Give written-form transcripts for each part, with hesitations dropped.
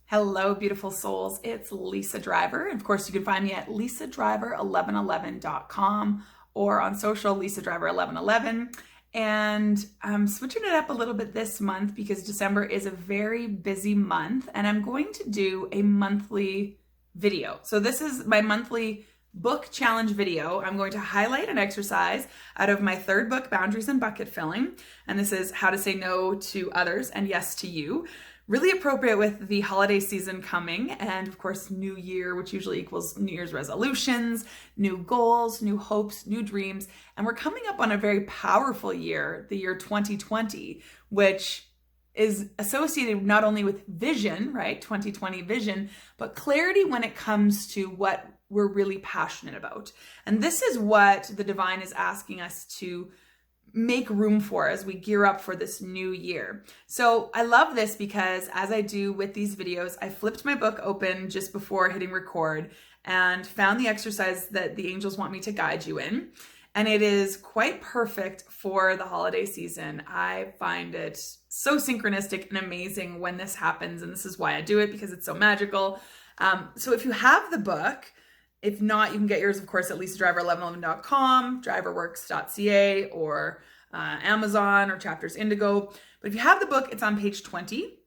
Hello, beautiful souls. It's Lisa Driver. And of course, you can find me at lisadriver1111.com or on social, lisadriver1111. And I'm switching it up a little bit this month because December is a very busy month and I'm going to do a monthly video. So this is my monthly book challenge video. I'm going to highlight an exercise out of my third book, Boundaries and Bucket Filling. And this is how to say no to others and yes to you. Really appropriate with the holiday season coming and of course New Year, which usually equals New Year's resolutions, new goals, new hopes, new dreams. And we're coming up on a very powerful year, the year 2020, which is associated not only with vision, right? 2020 vision, but clarity when it comes to what we're really passionate about. And this is what the divine is asking us to make room for as we gear up for this new year. So I love this because as I do with these videos, I flipped my book open just before hitting record and found the exercise that the angels want me to guide you in. And it is quite perfect for the holiday season. I find it so synchronistic and amazing when this happens. And this is why I do it, because it's so magical. So if you have the book, if not, you can get yours, of course, at lisadriver1111.com, driverworks.ca, or Amazon or Chapters Indigo. But if you have the book, it's on page 20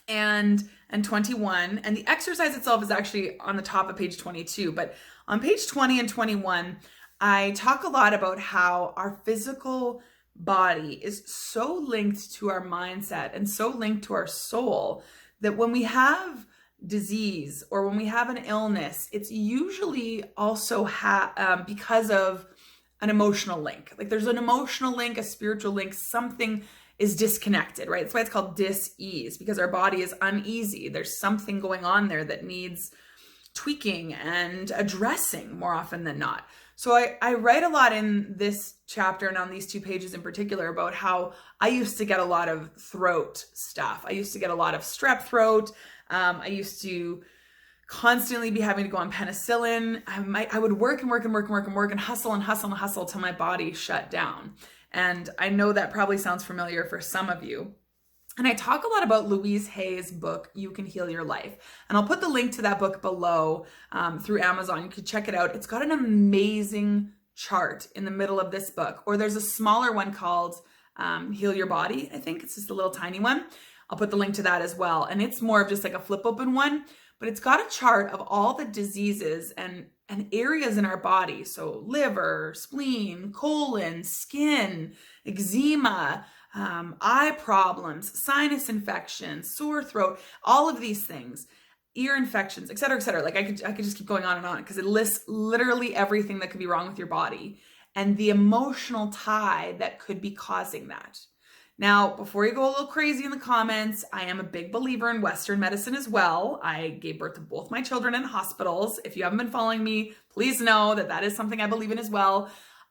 and 21. And the exercise itself is actually on the top of page 22. But on page 20 and 21, I talk a lot about how our physical body is so linked to our mindset and so linked to our soul that when we have disease or when we have an illness, it's usually also because of an emotional link. Like there's an emotional link, a spiritual link, something is disconnected, right? That's why it's called dis-ease, because our body is uneasy. There's something going on there that needs tweaking and addressing more often than not. So I write a lot in this chapter and on these 2 pages in particular about how I used to get a lot of throat stuff. I used to get a lot of strep throat. I used to constantly be having to go on penicillin. I would work and hustle till my body shut down. And I know that probably sounds familiar for some of you. And I talk a lot about Louise Hay's book, You Can Heal Your Life. And I'll put the link to that book below through Amazon. You can check it out. It's got an amazing chart in the middle of this book. Or there's a smaller one called Heal Your Body. I think it's just a little tiny one. I'll put the link to that as well. And it's more of just like a flip open one, but it's got a chart of all the diseases and areas in our body. So liver, spleen, colon, skin, eczema, eye problems, sinus infections, sore throat, all of these things, ear infections, et cetera, et cetera. Like I could just keep going on because it lists literally everything that could be wrong with your body and the emotional tie that could be causing that. Now, before you go a little crazy in the comments, I am a big believer in Western medicine as well. I gave birth to both my children in hospitals. If you haven't been following me, please know that that is something I believe in as well.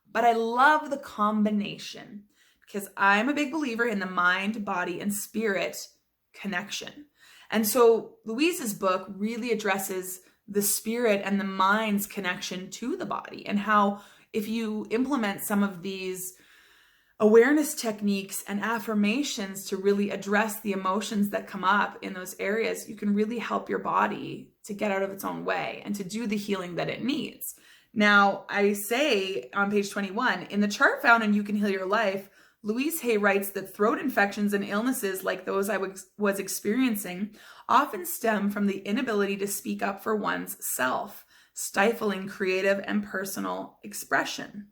But I love the combination because I'm a big believer in the mind, body, and spirit connection. And so Louise's book really addresses the spirit and the mind's connection to the body and how if you implement some of these awareness techniques and affirmations to really address the emotions that come up in those areas, you can really help your body to get out of its own way and to do the healing that it needs. Now, I say on page 21, in the chart found in You Can Heal Your Life, Louise Hay writes that throat infections and illnesses like those I was experiencing often stem from the inability to speak up for one's self, stifling creative and personal expression.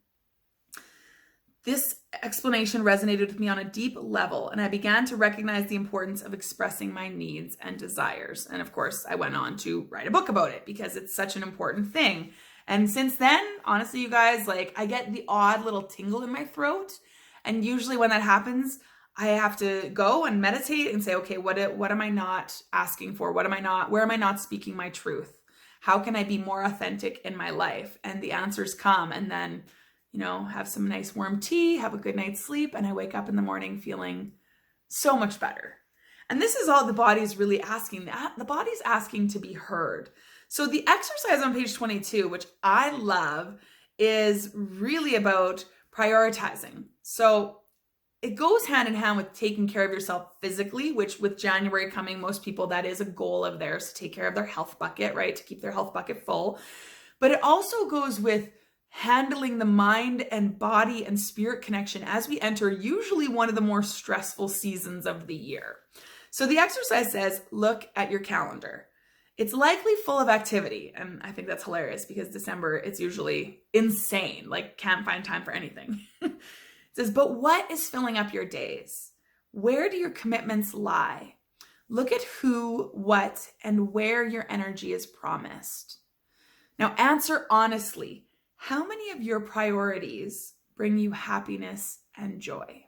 This explanation resonated with me on a deep level, and I began to recognize the importance of expressing my needs and desires. And of course, I went on to write a book about it because it's such an important thing. And since then, honestly, you guys, like I get the odd little tingle in my throat. And usually when that happens, I have to go and meditate and say, okay, what am I not asking for? Where am I not speaking my truth? How can I be more authentic in my life? And the answers come, and then have some nice warm tea, have a good night's sleep, and I wake up in the morning feeling so much better. And this is all the body's really asking. The body's asking to be heard. So the exercise on page 22, which I love, is really about prioritizing. So it goes hand in hand with taking care of yourself physically, which with January coming, most people, that is a goal of theirs, to take care of their health bucket, right? To keep their health bucket full. But it also goes with handling the mind and body and spirit connection as we enter usually one of the more stressful seasons of the year. So the exercise says, look at your calendar. It's likely full of activity. And I think that's hilarious because December, it's usually insane, like can't find time for anything. It says, but what is filling up your days? Where do your commitments lie? Look at who, what, and where your energy is promised. Now answer honestly, how many of your priorities bring you happiness and joy?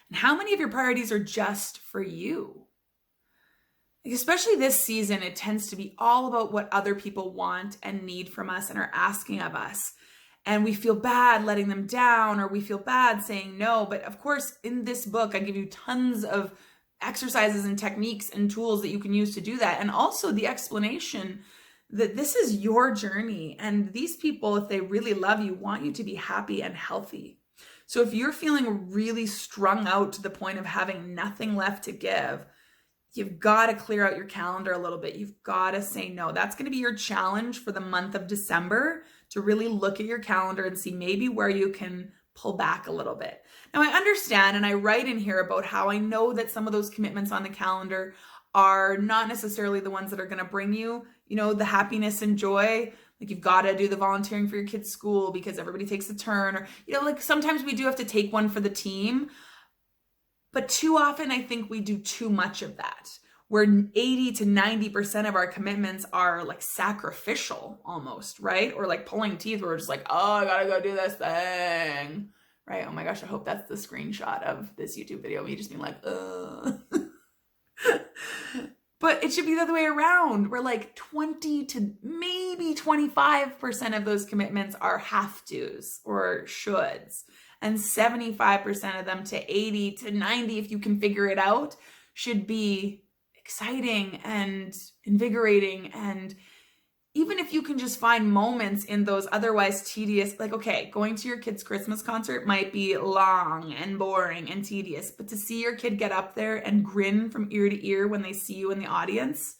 And how many of your priorities are just for you? Especially this season, it tends to be all about what other people want and need from us and are asking of us. And we feel bad letting them down, or we feel bad saying no. But of course, in this book, I give you tons of exercises and techniques and tools that you can use to do that. And also the explanation that this is your journey. And these people, if they really love you, want you to be happy and healthy. So if you're feeling really strung out to the point of having nothing left to give, you've got to clear out your calendar a little bit. You've got to say no. That's going to be your challenge for the month of December, to really look at your calendar and see maybe where you can pull back a little bit. Now, I understand, and I write in here about how I know that some of those commitments on the calendar are not necessarily the ones that are going to bring you, the happiness and joy. Like you've got to do the volunteering for your kid's school because everybody takes a turn, or, like sometimes we do have to take one for the team. But too often, I think we do too much of that, where 80 to 90% of our commitments are like sacrificial almost, right? Or like pulling teeth, where we're just like, oh, I gotta go do this thing, right? Oh my gosh, I hope that's the screenshot of this YouTube video of me just being like, But it should be the other way around, where like 20 to maybe 25% of those commitments are have-tos or shoulds. And 75% of them, to 80 to 90, if you can figure it out, should be exciting and invigorating. And even if you can just find moments in those otherwise tedious, like, okay, going to your kid's Christmas concert might be long and boring and tedious, but to see your kid get up there and grin from ear to ear when they see you in the audience,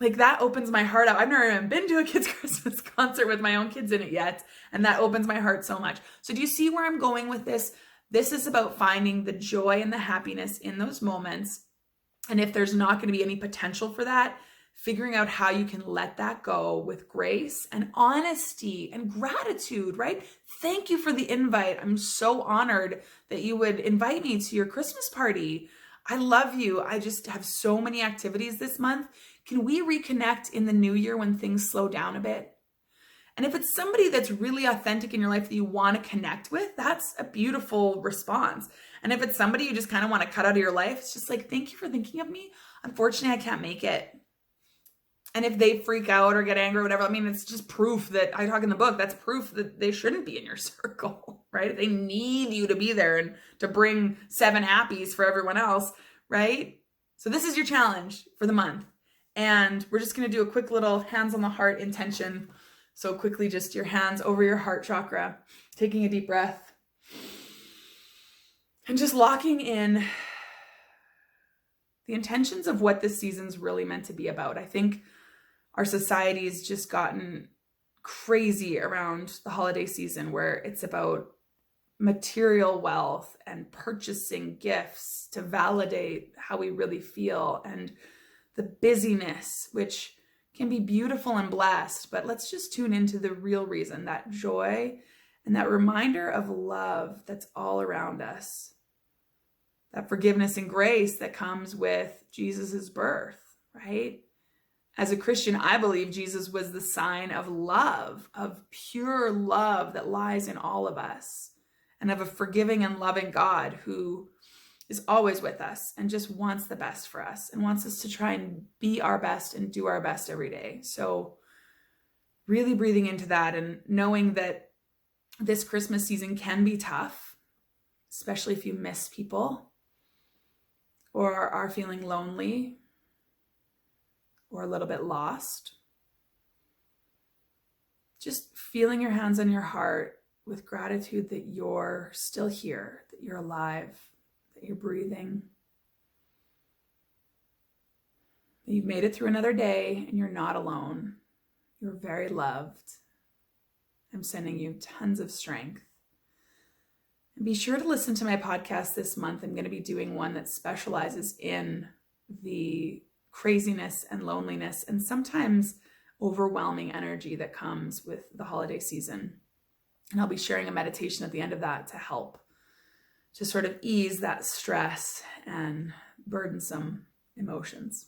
like that opens my heart up. I've never even been to a kid's Christmas concert with my own kids in it yet, and that opens my heart so much. So do you see where I'm going with this? This is about finding the joy and the happiness in those moments. And if there's not going to be any potential for that, figuring out how you can let that go with grace and honesty and gratitude, right? Thank you for the invite. I'm so honored that you would invite me to your Christmas party. I love you. I just have so many activities this month. Can we reconnect in the new year when things slow down a bit? And if it's somebody that's really authentic in your life that you want to connect with, that's a beautiful response. And if it's somebody you just kind of want to cut out of your life, it's just like, thank you for thinking of me. Unfortunately, I can't make it. And if they freak out or get angry or whatever, I mean, it's just proof that, I talk in the book, that's proof that they shouldn't be in your circle, right? They need you to be there and to bring 7 appies for everyone else, right? So this is your challenge for the month. And we're just going to do a quick little hands on the heart intention. So quickly, just your hands over your heart chakra, taking a deep breath and just locking in the intentions of what this season's really meant to be about. I think our society's just gotten crazy around the holiday season, where it's about material wealth and purchasing gifts to validate how we really feel, and the busyness, which can be beautiful and blessed, but let's just tune into the real reason, that joy and that reminder of love that's all around us, that forgiveness and grace that comes with Jesus's birth, right? As a Christian, I believe Jesus was the sign of love, of pure love that lies in all of us, and of a forgiving and loving God who is always with us and just wants the best for us and wants us to try and be our best and do our best every day. So really breathing into that and knowing that this Christmas season can be tough, especially if you miss people or are feeling lonely or a little bit lost. just feeling your hands on your heart with gratitude that you're still here, that you're alive, that you're breathing, that you've made it through another day and you're not alone. You're very loved. I'm sending you tons of strength. And be sure to listen to my podcast this month. I'm going to be doing one that specializes in the craziness and loneliness and sometimes overwhelming energy that comes with the holiday season. And I'll be sharing a meditation at the end of that to help to sort of ease that stress and burdensome emotions.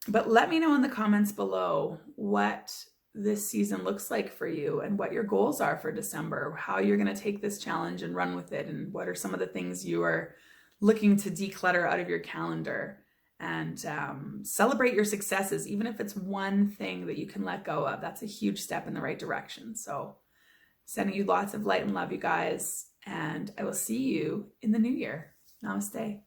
But let me know in the comments below what this season looks like for you and what your goals are for December, how you're going to take this challenge and run with it, and what are some of the things you are looking to declutter out of your calendar. And celebrate your successes, even if it's one thing that you can let go of. That's a huge step in the right direction. So sending you lots of light and love, you guys, and I will see you in the new year. Namaste.